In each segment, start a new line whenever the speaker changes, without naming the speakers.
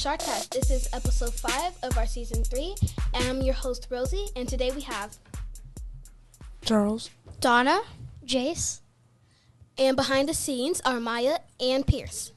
SharkCast. This is episode 5 of our season 3. And I'm your host, Rosie, and today we have
Charles,
Donna, Jace, and behind the scenes are Maya and Pierce.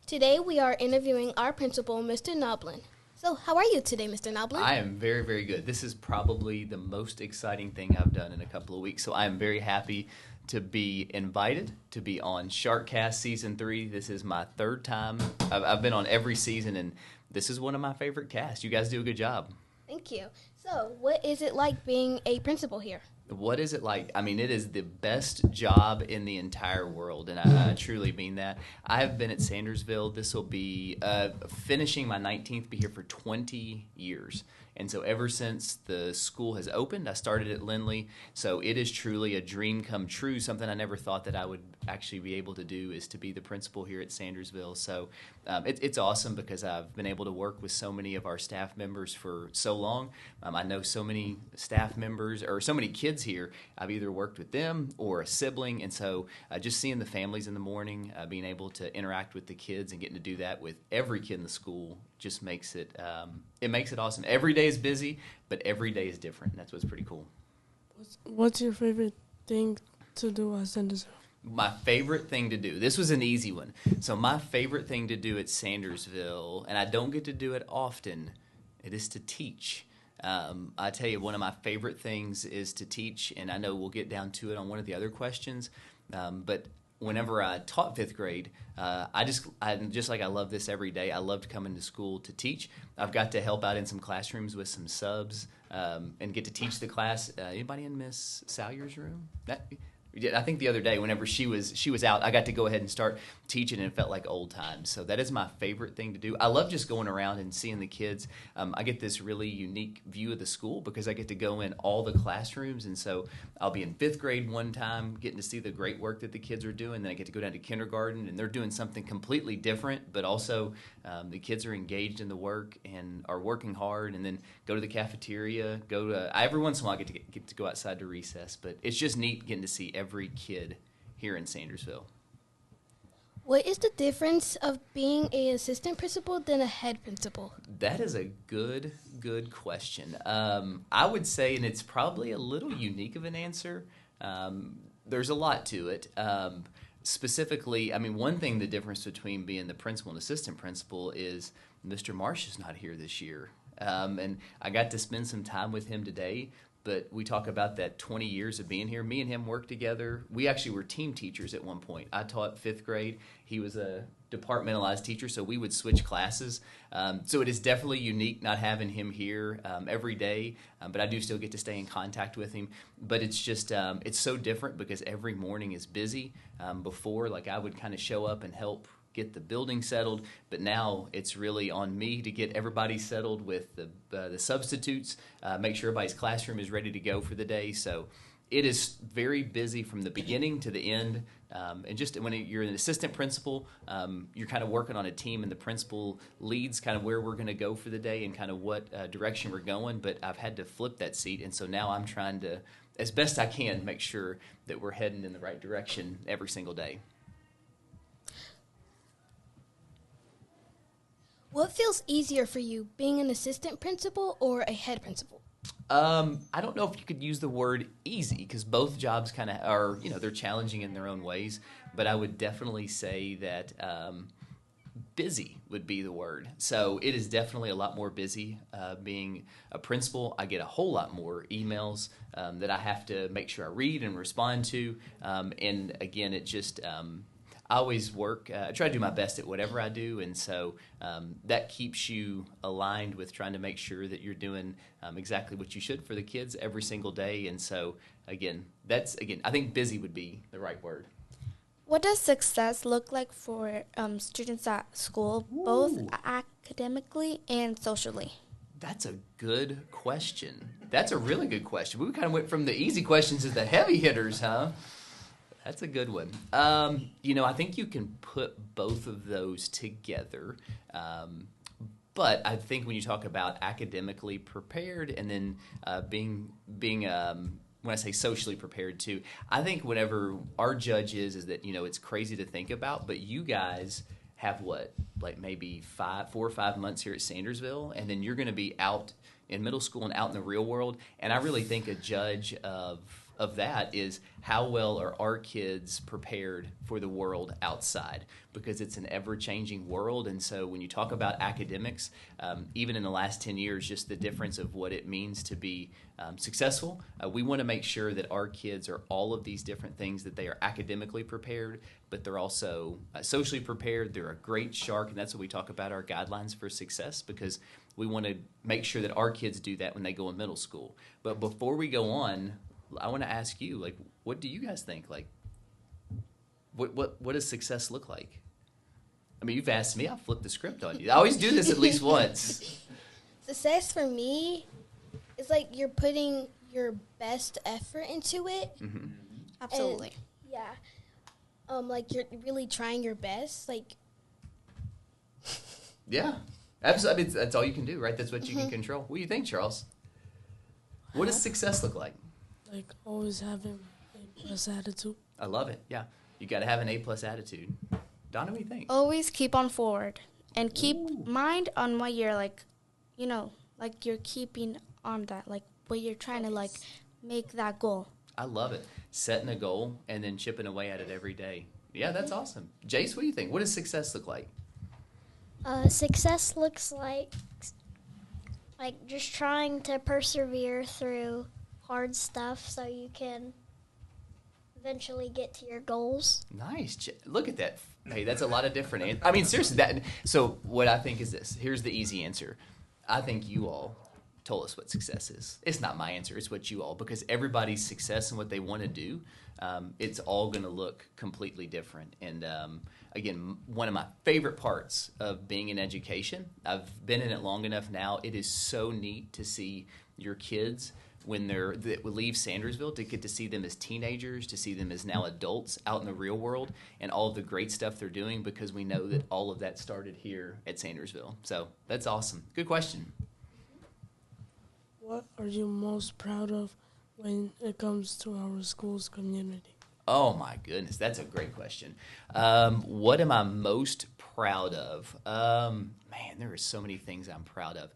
Today we are interviewing our principal, Mr. Noblin. So, how are you today, Mr. Noblin?
I am very, very good. This is probably the most exciting thing I've done in a couple of weeks, so I am very happy to be invited to be on SharkCast Season 3. This is my third time. I've been on every season, and this is one of my favorite casts. You guys do a good job.
Thank you. So, what is it like being a principal here?
What is it like? I mean, it is the best job in the entire world, and I truly mean that. I have been at Sandersville. This will be finishing my 19th, be here for 20 years. And so ever since the school has opened, I started at Lindley. So it is truly a dream come true. Something I never thought that I would actually be able to do is to be the principal here at Sandersville. So it's awesome because I've been able to work with so many of our staff members for so long. I know so many staff members or so many kids here. I've either worked with them or a sibling. And so just seeing the families in the morning, being able to interact with the kids and getting to do that with every kid in the school just makes it awesome. Every day is busy, but every day is different. And that's what's pretty cool.
what's your favorite thing to do at Sandersville?
My favorite thing to do. This was an easy one. So my favorite thing to do at Sandersville, and I don't get to do it often, it is to teach. I tell you, one of my favorite things is to teach, and I know we'll get down to it on one of the other questions, but whenever I taught fifth grade, I love this every day. I loved coming to school to teach. I've got to help out in some classrooms with some subs and get to teach the class. Anybody in Miss Salyer's room? I think the other day, whenever she was out, I got to go ahead and start teaching, and it felt like old times. So that is my favorite thing to do. I love just going around and seeing the kids. I get this really unique view of the school because I get to go in all the classrooms, and so I'll be in fifth grade one time, getting to see the great work that the kids are doing. Then I get to go down to kindergarten, and they're doing something completely different, but also the kids are engaged in the work and are working hard, and then go to the cafeteria, every once in a while I get to go outside to recess, but it's just neat getting to see every kid here in Sandersville.
What is the difference of being an assistant principal than a head principal?
That is a good question. I would say, and it's probably a little unique of an answer, there's a lot to it. Specifically, I mean, one thing, the difference between being the principal and assistant principal is Mr. Marsh is not here this year. And I got to spend some time with him today, but we talk about that 20 years of being here. Me and him worked together. We actually were team teachers at one point. I taught fifth grade. He was a departmentalized teacher, so we would switch classes. So it is definitely unique not having him here every day, but I do still get to stay in contact with him. But it's just, it's so different because every morning is busy. Before, like, I would kind of show up and help get the building settled, but now it's really on me to get everybody settled with the substitutes, make sure everybody's classroom is ready to go for the day. So it is very busy from the beginning to the end. And just when you're an assistant principal, you're kind of working on a team, and the principal leads kind of where we're going to go for the day and kind of what direction we're going. But I've had to flip that seat, and so now I'm trying to, as best I can, make sure that we're heading in the right direction every single day.
What feels easier for you, being an assistant principal or a head principal?
I don't know if you could use the word easy because both jobs kind of are, they're challenging in their own ways. But I would definitely say that busy would be the word. So it is definitely a lot more busy being a principal. I get a whole lot more emails that I have to make sure I read and respond to. And again, it just... I always work, I try to do my best at whatever I do, and so that keeps you aligned with trying to make sure that you're doing exactly what you should for the kids every single day. And so, I think busy would be the right word.
What does success look like for students at school, both academically and socially?
That's a good question. That's a really good question. We kind of went from the easy questions to the heavy hitters, huh? That's a good one. I think you can put both of those together. But I think when you talk about academically prepared and then being when I say socially prepared too, I think whenever our judge is that, it's crazy to think about, but you guys have like maybe 4 or 5 months here at Sandersville, and then you're going to be out in middle school and out in the real world. And I really think a judge of that is how well are our kids prepared for the world outside, because it's an ever-changing world. And so when you talk about academics, even in the last 10 years, just the difference of what it means to be successful, we want to make sure that our kids are all of these different things, that they are academically prepared, but they're also socially prepared. They're a great shark, and that's what we talk about, our guidelines for success, because we want to make sure that our kids do that when they go in middle school. But before we go on, I want to ask you, like, what do you guys think? Like, what does success look like? I mean, you've asked me. I'll flip the script on you. I always do this at least once.
Success for me is like you're putting your best effort into it.
Mm-hmm.
Absolutely.
And, yeah. Like you're really trying your best. Like.
Yeah. Absolutely. I mean, that's all you can do, right? That's what you can control. What do you think, Charles? What does success look like?
Like always having a plus attitude.
I love it. Yeah. You got to have an A+ attitude. Donna, what do you think?
Always keep on forward and keep mind on what you're like, like you're keeping on that, like what you're trying to like make that goal.
I love it. Setting a goal and then chipping away at it every day. Yeah, that's awesome. Jace, what do you think? What does success look like?
Success looks like just trying to persevere through hard stuff so you can eventually get to your goals.
Nice. Look at that. Hey, that's a lot of different I mean, seriously, so what I think is this. Here's the easy answer. I think you all told us what success is. It's not my answer. It's what you all, because everybody's success and what they want to do, it's all going to look completely different. And again, one of my favorite parts of being in education, I've been in it long enough now, it is so neat to see your kids when that leave Sandersville, to get to see them as teenagers, to see them as now adults out in the real world, and all of the great stuff they're doing, because we know that all of that started here at Sandersville. So that's awesome. Good question.
What are you most proud of when it comes to our school's community?
Oh, my goodness. That's a great question. What am I most proud of? Man, there are so many things I'm proud of.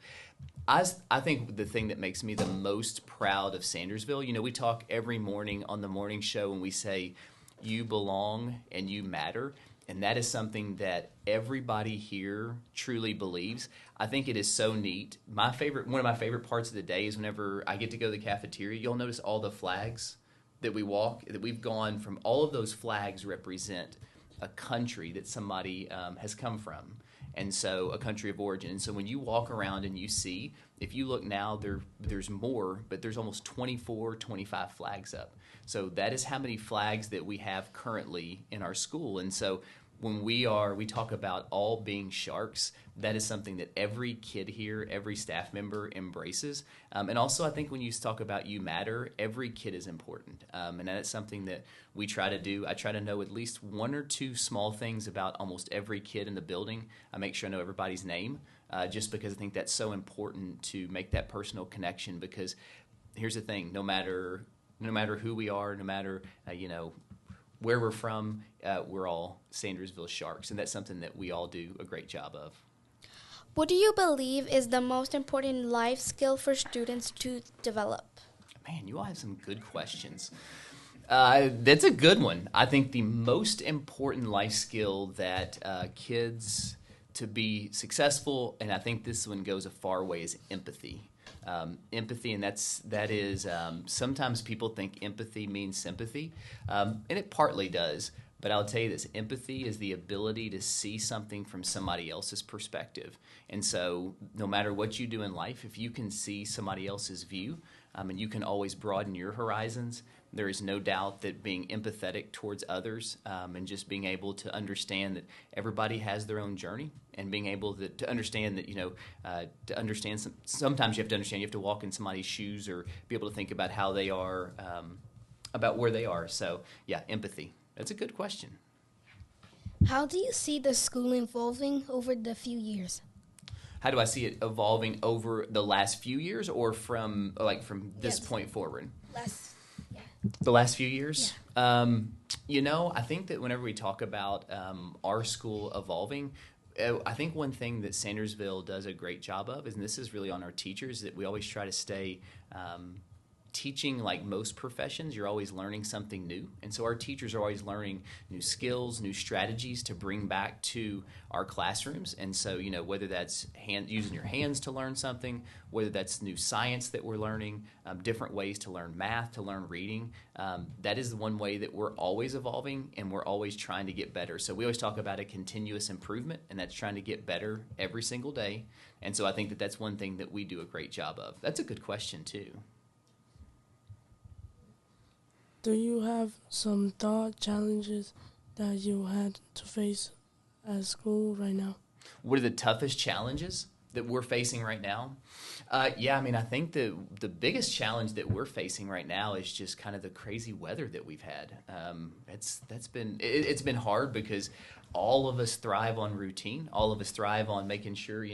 I think the thing that makes me the most proud of Sandersville, we talk every morning on the morning show and we say, you belong and you matter. And that is something that everybody here truly believes. I think it is so neat. One of my favorite parts of the day is whenever I get to go to the cafeteria, you'll notice all the flags that we walk, that we've gone from. All of those flags represent a country that somebody has come from. And so a country of origin. And so when you walk around and you see, if you look now, there's more, but there's almost 24, 25 flags up. So that is how many flags that we have currently in our school. And so when we talk about all being sharks, that is something that every kid here, every staff member embraces. And also, I think when you talk about you matter, every kid is important. And that is something that we try to do. I try to know at least one or two small things about almost every kid in the building. I make sure I know everybody's name, just because I think that's so important to make that personal connection. Because here's the thing, no matter who we are, no matter, where we're from, we're all Sandersville Sharks, and that's something that we all do a great job of.
What do you believe is the most important life skill for students to develop?
Man, you all have some good questions. That's a good one. I think the most important life skill that kids to be successful, and I think this one goes a far way, is empathy. Empathy, and that is sometimes people think empathy means sympathy, and it partly does. But I'll tell you this, empathy is the ability to see something from somebody else's perspective. And so no matter what you do in life, if you can see somebody else's view, and you can always broaden your horizons, there is no doubt that being empathetic towards others, and just being able to understand that everybody has their own journey, and being able to understand that, to understand sometimes you have to understand, you have to walk in somebody's shoes or be able to think about how they are, about where they are. So, yeah, empathy. That's a good question.
How do you see the school evolving over the few years?
How do I see it evolving over the last few years, or from this point forward? The last few years? I think that whenever we talk about our school evolving, I think one thing that Sandersville does a great job of, and this is really on our teachers, that we always try to stay teaching. Like most professions, you're always learning something new. And so our teachers are always learning new skills, new strategies to bring back to our classrooms. And so, whether that's using your hands to learn something, whether that's new science that we're learning, different ways to learn math, to learn reading, that is the one way that we're always evolving and we're always trying to get better. So we always talk about a continuous improvement, and that's trying to get better every single day. And so I think that that's one thing that we do a great job of. That's a good question, too.
Do you have some thought challenges that you had to face at school right now?
What are the toughest challenges that we're facing right now? I think the biggest challenge that we're facing right now is just kind of the crazy weather that we've had. It's been hard because all of us thrive on routine. All of us thrive on making sure,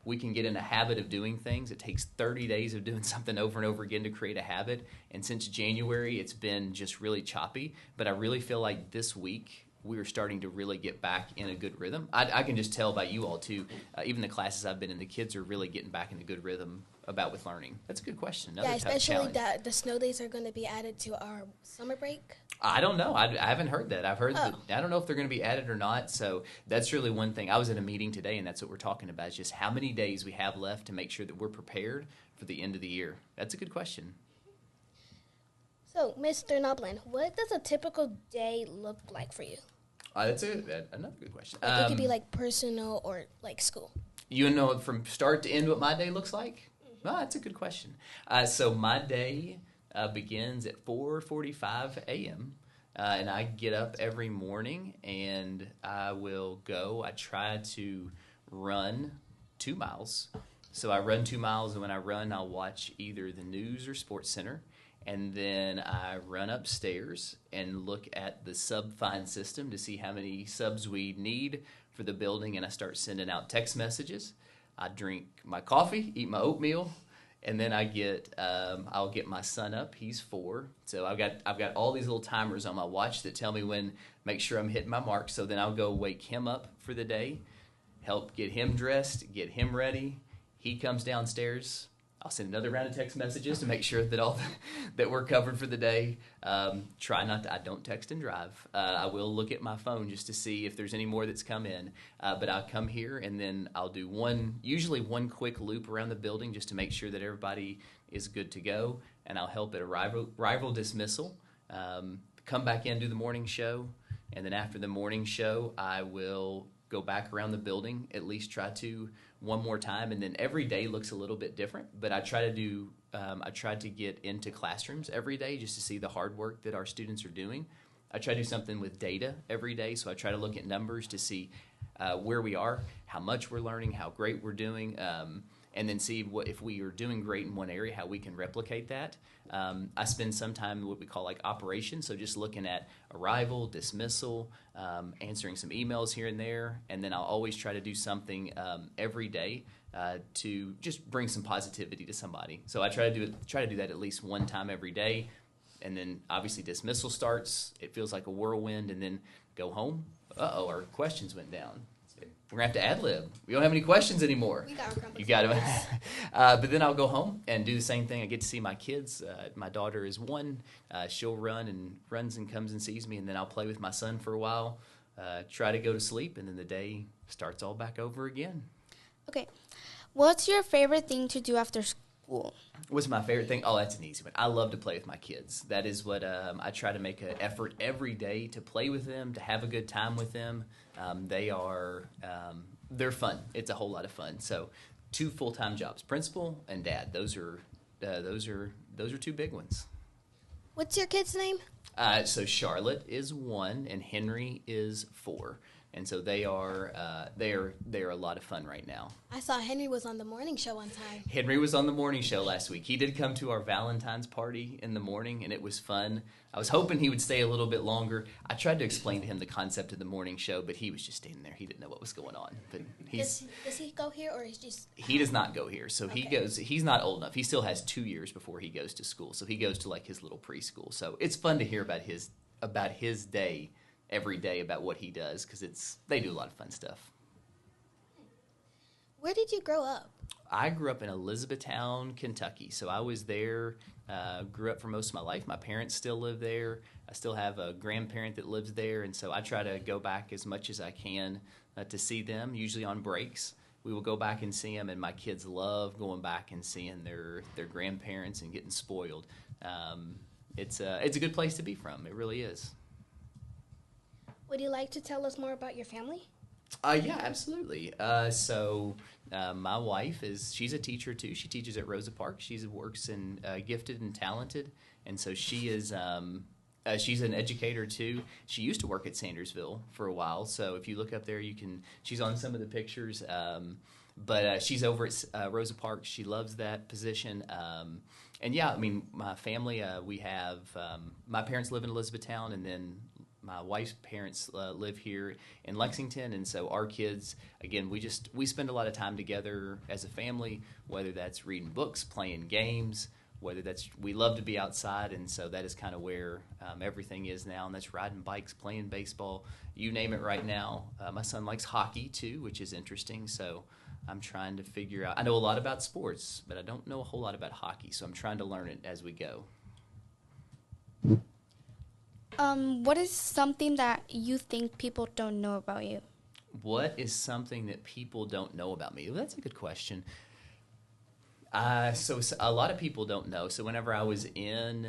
we can get in a habit of doing things. It takes 30 days of doing something over and over again to create a habit. And since January, it's been just really choppy. But I really feel like this week, we are starting to really get back in a good rhythm. I can just tell by you all, too. Even the classes I've been in, the kids are really getting back in a good rhythm with learning. That's a good question. Another tough
especially
challenge.
that the snow days are going to be added to our summer break.
I don't know. I haven't heard that. I've heard that. I don't know if they're going to be added or not. So that's really one thing. I was at a meeting today, and that's what we're talking about, is just how many days we have left to make sure that we're prepared for the end of the year. That's a good question.
So, Mr. Noblin, what does a typical day look like for you?
That's another good question.
It could be like personal or like school.
You know from start to end what my day looks like? Mm-hmm. That's a good question. So my day begins at 4:45 a.m. And I get up every morning and I will go. I try to run 2 miles. So I run 2 miles, and when I run, I'll watch either the news or Sports Center. And then I run upstairs and look at the sub-find system to see how many subs we need for the building, and I start sending out text messages. I drink my coffee, eat my oatmeal, and then I'll get my son up. He's 4, so I've got all these little timers on my watch that tell me make sure I'm hitting my mark. So then I'll go wake him up for the day, help get him dressed, get him ready. He comes downstairs. I'll send another round of text messages to make sure that we're covered for the day. I don't text and drive. I will look at my phone just to see if there's any more that's come in. But I'll come here, and then I'll do usually one quick loop around the building just to make sure that everybody is good to go. And I'll help at arrival dismissal, come back in, do the morning show. And then after the morning show, I will go back around the building, at least try to one more time, and then every day looks a little bit different. But I try to get into classrooms every day just to see the hard work that our students are doing. I try to do something with data every day, so I try to look at numbers to see where we are, how much we're learning, how great we're doing, and then see if we are doing great in one area, how we can replicate that. I spend some time in what we call like operations, so just looking at arrival, dismissal, answering some emails here and there, and then I'll always try to do something every day to just bring some positivity to somebody. So I try to do that at least one time every day, and then obviously dismissal starts. It feels like a whirlwind, and then go home. Our questions went down. We're going to have to ad-lib. We don't have any questions anymore.
We got our crumpets.
You got it. But then I'll go home and do the same thing. I get to see my kids. My daughter is 1. She'll runs and comes and sees me, and then I'll play with my son for a while, try to go to sleep, and then the day starts all back over again.
Okay. What's your favorite thing to do after school?
What's my favorite thing? Oh, that's an easy one. I love to play with my kids. That is what I try to make an effort every day to play with them, to have a good time with them. They're fun. It's a whole lot of fun. So 2 full-time jobs, principal and dad. Those are 2 big ones.
What's your kid's name?
So Charlotte is 1 and Henry is 4. and so they are a lot of fun right now.
I saw Henry was on the morning show one time.
Henry was on the morning show last week. He did come to our Valentine's party in the morning, and it was fun. I was hoping he would stay a little bit longer. I tried to explain to him the concept of the morning show, but he was just standing there. He didn't know what was going on. But
does he go here, or is just...
He does not go here. So he's not old enough. He still has 2 years before he goes to school. So he goes to like his little preschool. So it's fun to hear about his day every day, about what he does, because they do a lot of fun stuff.
Where did you grow up?
I grew up in Elizabethtown, Kentucky. So I was there, grew up for most of my life. My parents still live there. I still have a grandparent that lives there, and so I try to go back as much as I can to see them, usually on breaks. We will go back and see them, and my kids love going back and seeing their grandparents and getting spoiled. It's a good place to be from. It really is.
Would you like to tell us more about your family?
Yeah, absolutely. So my wife she's a teacher too. She teaches at Rosa Parks. She works in Gifted and Talented, and so she is. She's an educator too. She used to work at Sandersville for a while. So if you look up there, she's on some of the pictures. But she's over at Rosa Parks. She loves that position. And yeah, I mean, my family, we have my parents live in Elizabethtown, and then my wife's parents live here in Lexington, and so our kids, again, we spend a lot of time together as a family, whether that's reading books, playing games, we love to be outside, and so that is kind of where everything is now, and that's riding bikes, playing baseball, you name it right now. My son likes hockey too, which is interesting, so I'm trying to figure out, I know a lot about sports, but I don't know a whole lot about hockey, so I'm trying to learn it as we go.
What is something that you think people don't know about you?
What is something that people don't know about me? Well, that's a good question. So a lot of people don't know. So whenever I was in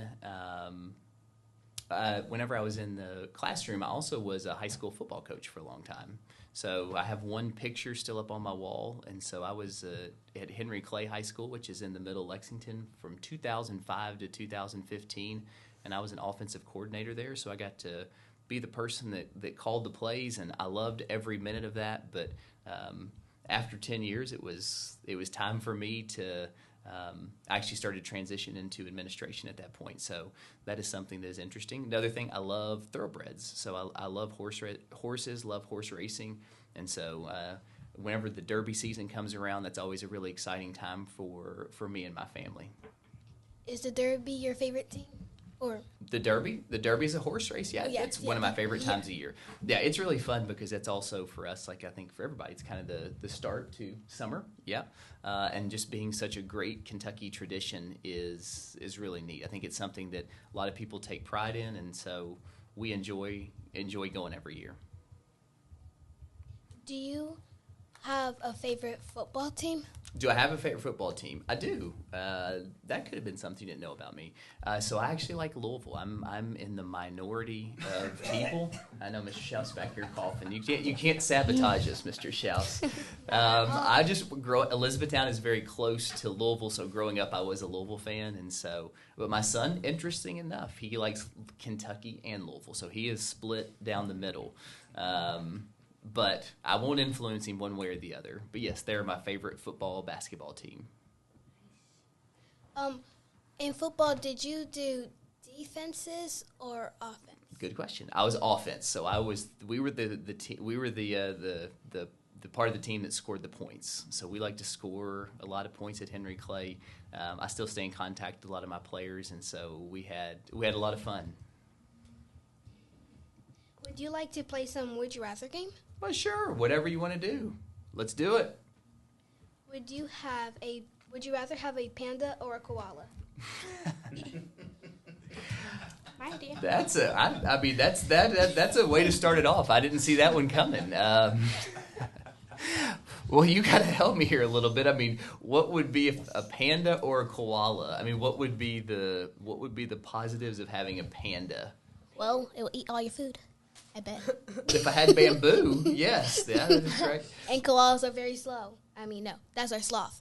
the classroom, I also was a high school football coach for a long time. So I have one picture still up on my wall, and so I was at Henry Clay High School, which is in the middle of Lexington, from 2005 to 2015. And I was an offensive coordinator there, so I got to be the person that called the plays, and I loved every minute of that. But after 10 years, it was time for me to I actually started to transition into administration at that point. So that is something that is interesting. Another thing, I love thoroughbreds. So I love horses, love horse racing, and so whenever the Derby season comes around, that's always a really exciting time for me and my family.
Is the Derby your favorite team? Or
the Derby is a horse race. Yeah, it's one of my favorite times a year. Yeah, it's really fun because it's also for us, like I think for everybody, it's kind of the start to summer. Yeah, and just being such a great Kentucky tradition is really neat. I think it's something that a lot of people take pride in, and so we enjoy going every year.
Do you have a favorite football team?
Do I have a favorite football team? I do. That could have been something you didn't know about me. So I actually like Louisville. I'm in the minority of people. I know Mr. Schaus back here coughing. You can't sabotage us, Mr. Schaus. I just Elizabethtown is very close to Louisville, so growing up I was a Louisville fan, and so. But my son, interesting enough, he likes Kentucky and Louisville, so he is split down the middle. But I won't influence him one way or the other. But yes, they're my favorite basketball team.
In football, did you do defenses or offense?
Good question. I was offense, so we were the part of the team that scored the points. So we like to score a lot of points at Henry Clay. I still stay in contact with a lot of my players, and so we had a lot of fun.
Would you like to play some Would You Rather game?
Well, sure. Whatever you want to do. Let's do it.
Would you rather have a panda or a koala?
My idea.
That's a way to start it off. I didn't see that one coming. Well, you got to help me here a little bit. I mean, what would be a panda or a koala? I mean, what would be the positives of having a panda?
Well, it will eat all your food, I bet.
If I had bamboo, yes, that is correct.
And koalas are very slow. I mean, no, that's our sloth.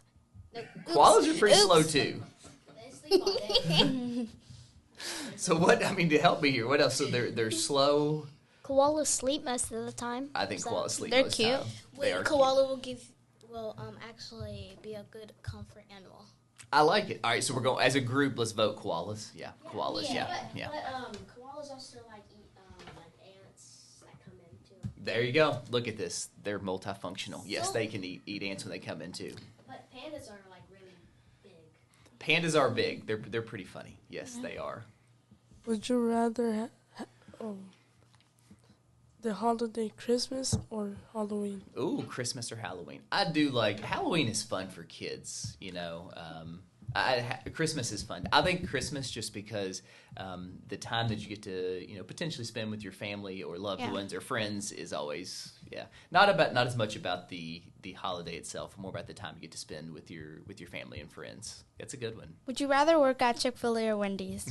No,
koalas are pretty slow too.
They sleep all day.
So what? I mean, to help me here, what else? So they're slow.
Koalas sleep most of the time.
I think
so-
koalas sleep
They're
most
cute.
time. They are
Koala will actually be a good comfort animal.
I like it. All right, so we're going as a group. Let's vote koalas. Yeah, koalas. Yeah.
But koalas also like eat like ants that come in too.
There you go. Look at this. They're multifunctional. Yes,
So-
they can eat ants when they come in too.
But pandas are like really big.
Pandas are big. They're pretty funny. Yes, they are.
Would you rather the holiday Christmas or Halloween?
Ooh, Christmas or Halloween. I do like Halloween is fun for kids. You know, Christmas is fun. I think Christmas just because the time that you get to potentially spend with your family or loved
Yeah.
ones or friends is always not as much about the holiday itself, more about the time you get to spend with your family and friends. That's a good one.
Would you rather work at Chick-fil-A or Wendy's?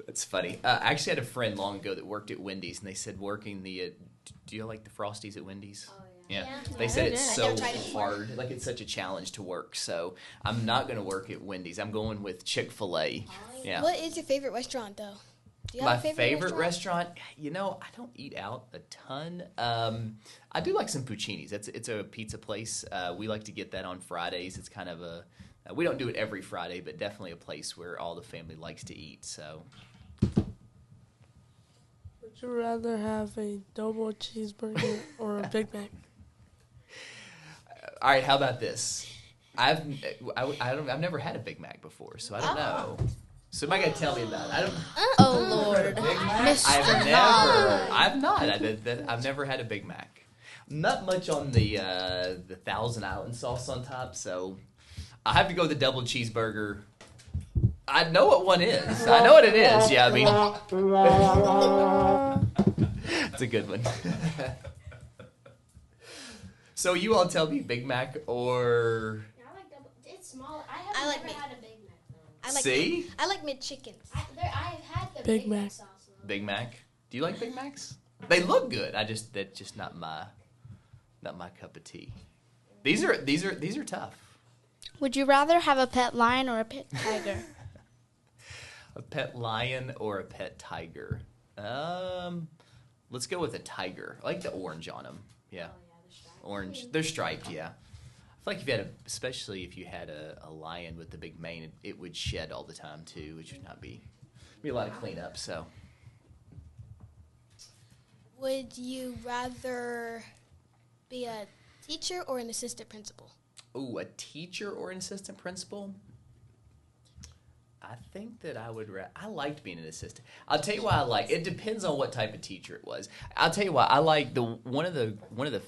That's funny. I actually had a friend long ago that worked at Wendy's, and they said working the. Do you like the Frosties at Wendy's?
Oh
Yeah.
Yeah.
They said
they're
it's
good.
so
I've tried it before.
hard. Like it's such a challenge to work. So I'm not going to work at Wendy's. I'm going with Chick-fil-A. Yeah.
What is your favorite restaurant, though? Do you
My
have a
favorite restaurant, I don't eat out a ton. I do like some Puccini's. It's a pizza place. We like to get that on Fridays. It's kind of we don't do it every Friday, but definitely a place where all the family likes to eat. So
Would you rather have a double cheeseburger or a Big Mac?
all right, how about this? I've never had a Big Mac before, so I don't know. Somebody got to tell me about it. I don't.
Oh, Lord.
I've never had a Big Mac. Not much on the Thousand Island sauce on top, so I have to go with the double cheeseburger. I know what one is. I know what it is. Yeah, I mean, it's a good one. So you all tell me Big Mac or
I like double. It's small. I
I
have
like
never
meat.
had a Big Mac though.
I like
See?
I like mid-chickens.
I've had the
Big
Big
Mac.
Mac sauce. Though.
Big Mac. Do you like Big Macs? They look good. That's just not my cup of tea. These are tough.
Would you rather have a pet lion or a pet tiger?
A pet lion or a pet tiger? Let's go with a tiger. I like the orange on them. Yeah, orange. They're striped. Yeah. I feel like especially if you had a lion with the big mane, it would shed all the time too, which would not be a lot of cleanup. So
Would you rather be a teacher or an assistant principal?
ooh, a teacher or an assistant principal? I think that I liked being an assistant. I'll tell you why I like. It depends on what type of teacher it was. I'll tell you why I like one of the.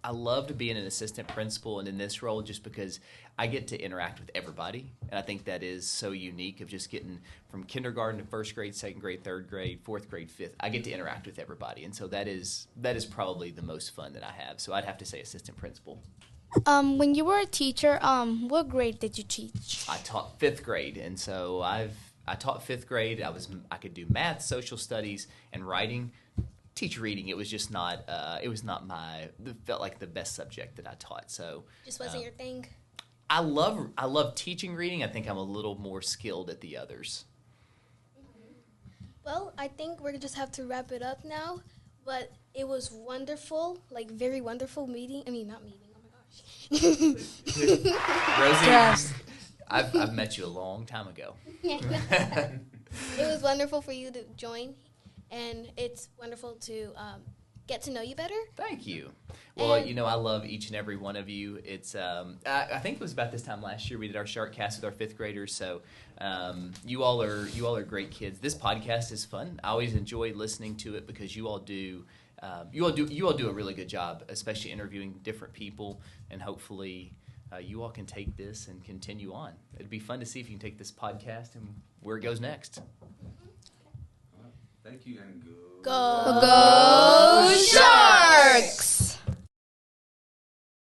I loved being an assistant principal, and in this role, just because I get to interact with everybody, and I think that is so unique. Of just getting from kindergarten to first grade, second grade, third grade, fourth grade, fifth. I get to interact with everybody, and so that is probably the most fun that I have. So I'd have to say assistant principal.
When you were a teacher, what grade did you teach?
I taught fifth grade, and so I taught fifth grade. I could do math, social studies, and writing. Teach reading. It was just not. It was not it felt like the best subject that I taught. So
Just wasn't your thing?
I love teaching reading. I think I'm a little more skilled at the others.
Well, I think we're just have to wrap it up now. But it was wonderful, like very wonderful meeting. I mean, not meeting. Oh my gosh.
Rosie,
Yes.
I've met you a long time ago.
It was wonderful for you to join, and it's wonderful to get to know you better.
Thank you. Well,
And-
I love each and every one of you. It's I think it was about this time last year we did our SharkCast with our fifth graders. So you all are great kids. This podcast is fun. I always enjoy listening to it because you all do a really good job, especially interviewing different people, and hopefully you all can take this and continue on. It'd be fun to see if you can take this podcast and where it goes next.
Thank you and go.
Go.
Go.